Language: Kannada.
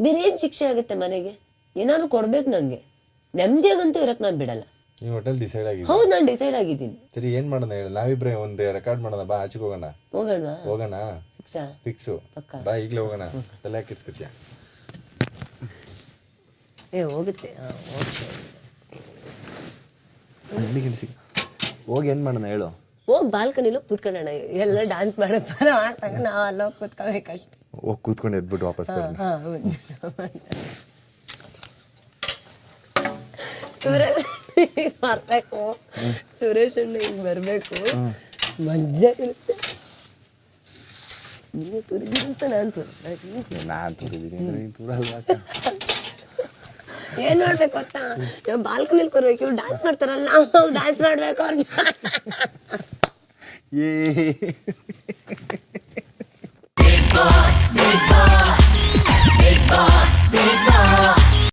ಬೇರೆ ಏನ್ ಶಿಕ್ಷೆ ಆಗುತ್ತೆ ಮನೆಗೆ? ಏನಾದ್ರು ಕೊಡ್ಬೇಕು ನಂಗೆ. ನೆಮ್ಮದಿಯಾಗಂತೂ ಇರಕ್ ನಾನ್ ಬಿಡಲ್ಲ. ನೀವು ಹೋಟೆಲ್ ಡಿಸೈಡ್ ಆಗಿದೆ? ಹೌದು, ನಾನು ಡಿಸೈಡ್ ಆಗಿದ್ದೀನಿ. ಸರಿ, ಏನ್ ಮಾಡೋಣ ಹೇಳಿ, ನಾವಿಬ್ರೆ ಒಂದು ರೆಕಾರ್ಡ್ ಮಾಡೋಣ. ಬಾ, ಆಚೆಗೆ ಹೋಗೋಣ. ಹೋಗೋಣ. ಫಿಕ್ಸು. ಬಾ, ಈಗಲೇ ಹೋಗೋಣ. ತಲೆ ಹಾಕಿಡ್ಸ್ಕೊತೀಯ? ಹೋಗುತ್ತೆ. ಹೋಗಿ ಏನ್ ಮಾಡೋಣ ಹೇಳು? ಹೋಗಿ ಬಾಲ್ಕನಿಲೋ ಕೂತ್ಕೊಳ್ಳೋಣ. ಎಲ್ಲ ಡ್ಯಾನ್ಸ್ ಮಾಡತ್ತಾರ ಆಡ್ತಾಗ ನಾವು ಅಲ್ಲೋಗಿ ಕೂತ್ಕೋಬೇಕಷ್ಟೆ. ಹೋಗಿ ಕೂತ್ಕೊಂಡು ಎದ್ಬಿಟ್ಟು ವಾಪಸ್ ಬರೋಣ. ಸುರೇಶ್ ಬರ್ಬೇಕು, ಸುರೇಶ್ ಅಣ್ಣ ಹಿಂಗ್ ಬರ್ಬೇಕು, ಮಜಾ ಇರುತ್ತೆ. ನೀನು ತುರಿದಂತ ನಾನು ತುರಿದೀನಿ ತುರಲ್ವಾ? ಏನ್ ಮಾಡ್ಬೇಕು ಗೊತ್ತಾ, ನಾವು ಬಾಲ್ಕನಿಲ್ ಕೂರ್ಬೇಕು, ಇವ್ರು ಡ್ಯಾನ್ಸ್ ಮಾಡ್ತಾರಲ್ಲ, ನಾವು ಡ್ಯಾನ್ಸ್ ಮಾಡ್ಬೇಕು ಅವ್ರಿಗೆ.